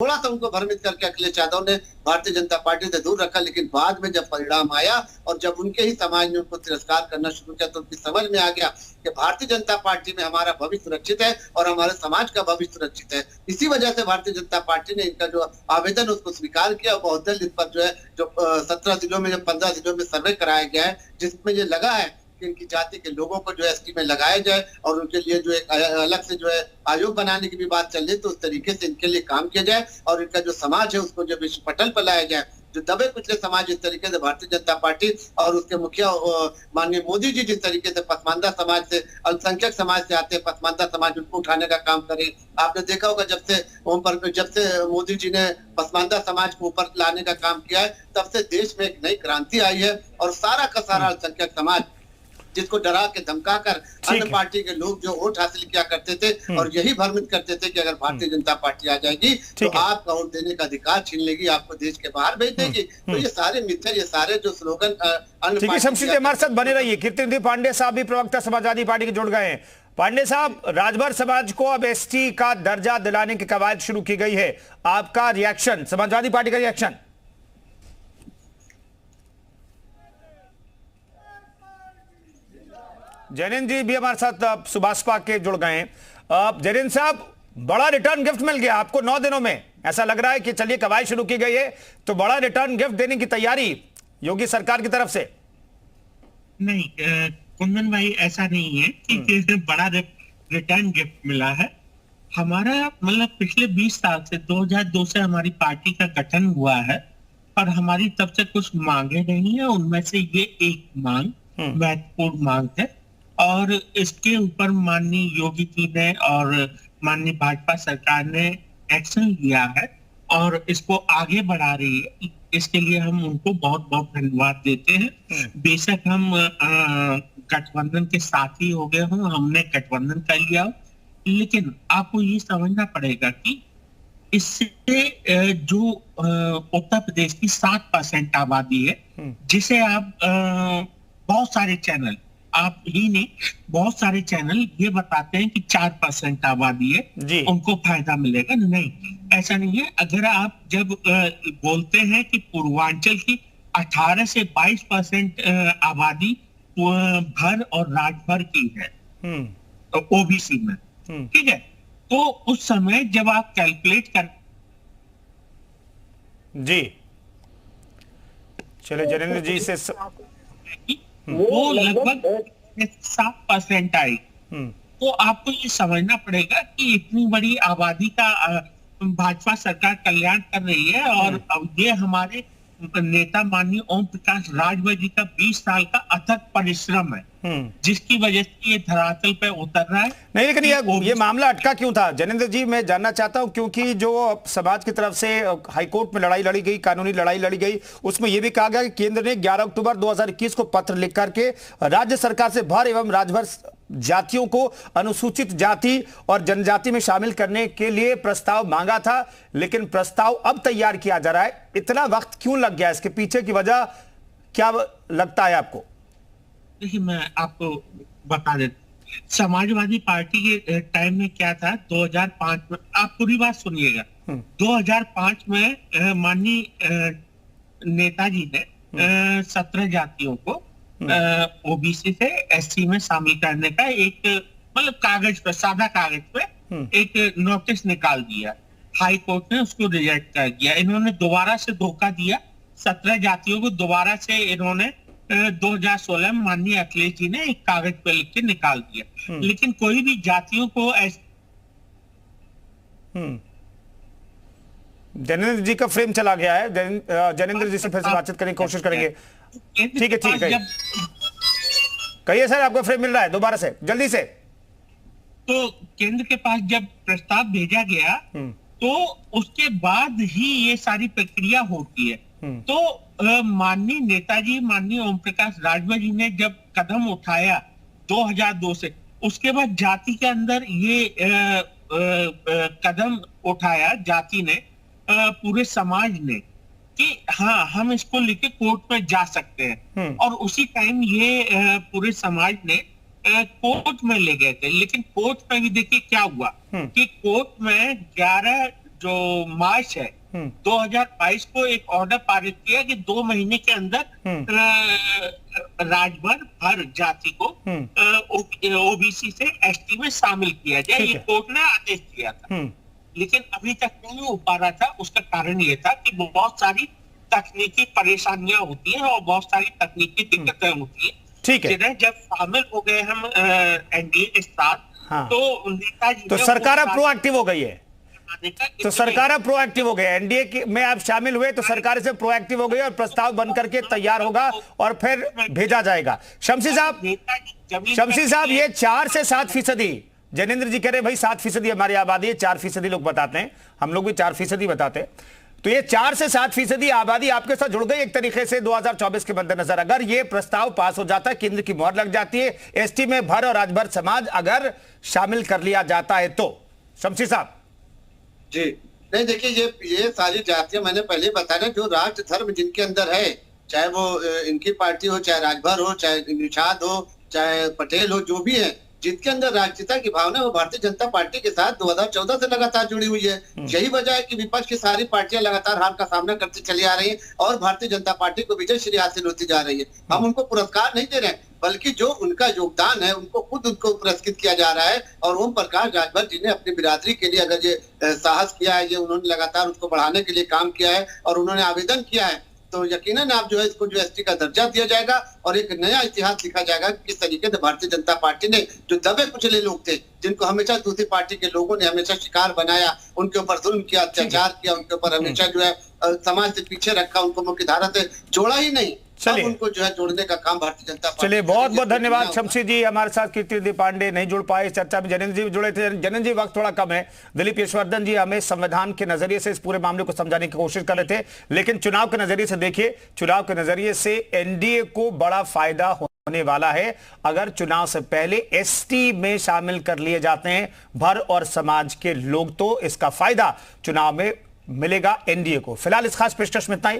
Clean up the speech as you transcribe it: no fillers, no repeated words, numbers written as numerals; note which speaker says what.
Speaker 1: थोड़ा सा उनको भ्रमित करके अखिलेश यादव ने भारतीय जनता पार्टी से दूर रखा, लेकिन बाद में जब परिणाम आया और जब उनके ही समाज ने उनको तिरस्कार करना शुरू किया तो उनकी समझ में आ गया कि भारतीय जनता पार्टी में हमारा भविष्य सुरक्षित है और हमारे समाज का भविष्य सुरक्षित है। इसी वजह से भारतीय जनता पार्टी ने इनका जो आवेदन उसको स्वीकार किया और बहुत जल्द इस पर जो है जो 17 जिलों में, जो 15 जिलों में सर्वे कराया गया है, जिसमें ये लगा है कि इनकी जाति के लोगों को जो है एसटी में लगाया जाए और उनके लिए जो एक अलग से जो है आयोग बनाने की भी बात चल रही है, तो उस तरीके से इनके लिए काम किया जाए और इनका जो समाज है उसको जो विश्व पटल पर लाया जाए। जो दबे कुचले समाज इस तरीके से भारतीय जनता पार्टी और उसके मुखिया माननीय मोदी जी जिस तरीके से पसमानदा समाज से, अल्पसंख्यक समाज से आते हैं, पसमानदा समाज उनको उठाने का काम करे। आपने देखा होगा जब से मोदी जी ने पसमानदा समाज को ऊपर लाने का काम किया है, तब से देश में एक नई क्रांति आई है और सारा का सारा अल्पसंख्यक समाज जिसको डरा के धमका कर अन्य पार्टी के लोग जो वोट हासिल किया करते थे और यही भ्रमित करते थे कि अगर भारतीय जनता पार्टी आ जाएगी तो आपका वोट देने का अधिकार छीन लेगी, आपको देश के बाहर भेज देगी। तो ये सारे मिथ्या, ये सारे जो स्लोगन अन्य
Speaker 2: शमशेर हमारे साथ बने रहिए। कीर्तिनिधि पांडे साहब भी प्रवक्ता समाजवादी पार्टी के जुड़ गए हैं। पांडे साहब, राजभर समाज को अब एसटी का दर्जा दिलाने की कवायद शुरू की गई है, आपका रिएक्शन, समाजवादी पार्टी का रिएक्शन? जैनेन्द्र जी भी हमारे साथ सुभाषपा के जुड़ गए हैं। जैनेन्द्र साहब, बड़ा रिटर्न गिफ्ट मिल गया आपको 9 दिनों में, ऐसा लग रहा है कि चलिए कवायद शुरू की गई है तो बड़ा रिटर्न गिफ्ट देने की तैयारी योगी सरकार की तरफ से?
Speaker 3: नहीं कुंदन भाई, ऐसा नहीं है कि बड़ा रिटर्न गिफ्ट मिला है। हमारा मतलब पिछले 20 साल से 2002 से हमारी पार्टी का गठन हुआ है और हमारी तब से कुछ मांगे नहीं है, उनमें से ये एक मांग महत्वपूर्ण मांग है और इसके ऊपर माननीय योगी जी ने और माननीय भाजपा सरकार ने एक्शन लिया है और इसको आगे बढ़ा रही है। इसके लिए हम उनको बहुत बहुत धन्यवाद देते हैं। बेशक हम गठबंधन के साथी हो गए हों, हमने गठबंधन कर लिया हो, लेकिन आपको ये समझना पड़ेगा कि इससे जो उत्तर प्रदेश की 7% आबादी है, जिसे आप बहुत सारे चैनल, आप ही नहीं, बहुत सारे चैनल ये बताते हैं कि 4% आबादी है उनको फायदा मिलेगा। नहीं, ऐसा नहीं है। अगर आप जब बोलते हैं कि पूर्वांचल की 18 से 22% आबादी भर और राजभर की है ओबीसी में, ठीक है, तो उस समय जब आप कैलकुलेट कर
Speaker 2: जी, चले जैनेन्द्र जी से
Speaker 3: वो लगभग 7% आई, तो आपको ये समझना पड़ेगा कि इतनी बड़ी आबादी का भाजपा सरकार कल्याण कर रही है और ये हमारे नेता माननीय ओम प्रकाश राजभर जी का 20 साल का अथक परिश्रम है जिसकी वजह से ये धरातल पे उतर रहा है।
Speaker 2: नहीं, लेकिन ये मामला अटका क्यों था जैनेन्द्र जी, मैं जानना चाहता हूं, क्योंकि जो समाज की तरफ से हाईकोर्ट में लड़ाई लड़ी गई, कानूनी लड़ाई लड़ी गई, उसमें यह भी कहा गया कि केंद्र ने 11 अक्टूबर 2021 को पत्र लिख करके राज्य सरकार से भर एवं राजभर जातियों को अनुसूचित जाति और जनजाति में शामिल करने के लिए प्रस्ताव मांगा था, लेकिन प्रस्ताव अब तैयार किया जा रहा है। इतना वक्त क्यों लग गया, इसके पीछे की वजह क्या लगता है आपको?
Speaker 3: देखिए, मैं आपको बता देता, समाजवादी पार्टी के टाइम में क्या था, 2005 में, आप पूरी बात सुनिएगा, 2005 में माननीय नेताजी ने 17 जातियों को ओबीसी से एससी में शामिल करने का एक मतलब कागज पर, सादा कागज पे एक नोटिस निकाल दिया। हाई कोर्ट ने उसको रिजेक्ट कर दिया। इन्होंने दोबारा से धोखा दिया, 17 जातियों को दोबारा से इन्होंने 2016 में माननीय अखिलेश जी ने एक कागज पे लिख के निकाल दिया, लेकिन कोई भी जातियों को
Speaker 2: जैनेन्द्र जी का फ्रेम चला गया है, जैनेन्द्र जी से फिर से बातचीत करने की कोशिश करेंगे। ठीक है, कहिए सर, आपको फ्रेम मिल रहा है दोबारा से, जल्दी से।
Speaker 3: तो केंद्र के पास जब प्रस्ताव भेजा गया तो उसके बाद ही ये सारी प्रक्रिया होती है। तो माननीय नेताजी, माननीय ओम प्रकाश राजभर जी ने जब कदम उठाया 2002 से, उसके बाद जाति के अंदर ये कदम उठाया जाति ने, पूरे समाज ने, कि हाँ हम इसको लेके कोर्ट में जा सकते हैं, और उसी टाइम ये पूरे समाज ने कोर्ट में ले गए थे। लेकिन कोर्ट में भी देखिए क्या हुआ कि कोर्ट में 11 जो मार्च है 2022 को एक ऑर्डर पारित किया कि 2 महीने के अंदर राजभर हर जाति को ओबीसी से एसटी में शामिल किया जाए, ये कोर्ट ने आदेश दिया था। लेकिन अभी तक नहीं हो पा रहा था। उसका कारण ये था कि बहुत सारी तकनीकी परेशानियां होती हैं और बहुत सारी तकनीकी दिक्कतें होती हैं।
Speaker 2: ठीक है,
Speaker 3: जब शामिल हो गए हम एनडीए के साथ, तो नेताजी
Speaker 2: तो सरकार अब प्रोएक्टिव हो गई है। तो सरकार अब प्रोएक्टिव हो गई, एनडीए में आप शामिल हुए तो सरकार से प्रोएक्टिव हो गई और प्रस्ताव बन करके तैयार होगा और फिर भेजा जाएगा। शमशी साहब, ये 4 से 7%, जैनेंद्र जी कह रहे भाई 7% हमारी आबादी है, 4% लोग बताते हैं, हम लोग भी 4% बताते हैं। तो ये 4 से 7% आबादी आपके साथ जुड़ गई एक तरीके से 2024 के मद्देनजर। अगर ये प्रस्ताव पास हो जाता है, केंद्र की मोहर लग जाती है, एसटी में भर और राजभर समाज अगर शामिल कर लिया जाता है तो। शमशी साहब
Speaker 1: जी, नहीं देखिए, ये सारी जातियां मैंने पहले बताया, जो राष्ट्र धर्म जिनके अंदर है, चाहे वो इनकी पार्टी हो, चाहे राजभर हो, चाहे निषाद हो, चाहे पटेल हो, जो भी है, जिनके अंदर राष्ट्रीयता की भावना, वो भारतीय जनता पार्टी के साथ 2014 से लगातार जुड़ी हुई है। यही वजह है कि विपक्ष की सारी पार्टियां लगातार हार का सामना करती चली आ रही हैं और भारतीय जनता पार्टी को विजय श्री हासिल होती जा रही है। हम उनको पुरस्कार नहीं दे रहे हैं, बल्कि जो उनका योगदान है उनको पुरस्कृत किया जा रहा है। और ओम प्रकाश राजभर जी ने अपनी बिरादरी के लिए अगर ये साहस किया है, ये उन्होंने लगातार उसको बढ़ाने के लिए काम किया है और उन्होंने आवेदन किया है, तो यकीनन आप जो है इसको जो एसटी का दर्जा दिया जाएगा और एक नया इतिहास लिखा जाएगा किस तरीके से भारतीय जनता पार्टी ने जो दबे कुचले लोग थे, जिनको हमेशा दूसरी पार्टी के लोगों ने हमेशा शिकार बनाया, उनके ऊपर जुल्म किया, अत्याचार किया, उनके ऊपर हमेशा जो है समाज से पीछे रखा, उनको मुख्य धारा से जोड़ा ही नहीं, चलिए उनको जो है जोड़ने का काम भारतीय जनता पार्टी।
Speaker 2: चलिए, बहुत बहुत धन्यवाद शमशी जी। हमारे साथ कीर्ति पांडे नहीं जुड़ पाए इस चर्चा में, जैनेंद्र जी जुड़े थे। जैनेंद्र जी, वक्त थोड़ा कम है। दिलीप यशवर्धन जी हमें संविधान के नजरिए से इस पूरे मामले को समझाने की कोशिश कर रहे थे, लेकिन चुनाव के नजरिए से देखिए, चुनाव के नजरिए से एनडीए को बड़ा फायदा होने वाला है अगर चुनाव से पहले एसटी में शामिल कर लिए जाते हैं भर और समाज के लोग, तो इसका फायदा चुनाव में मिलेगा एनडीए को। फिलहाल इस खास पेशकश में इतना ही।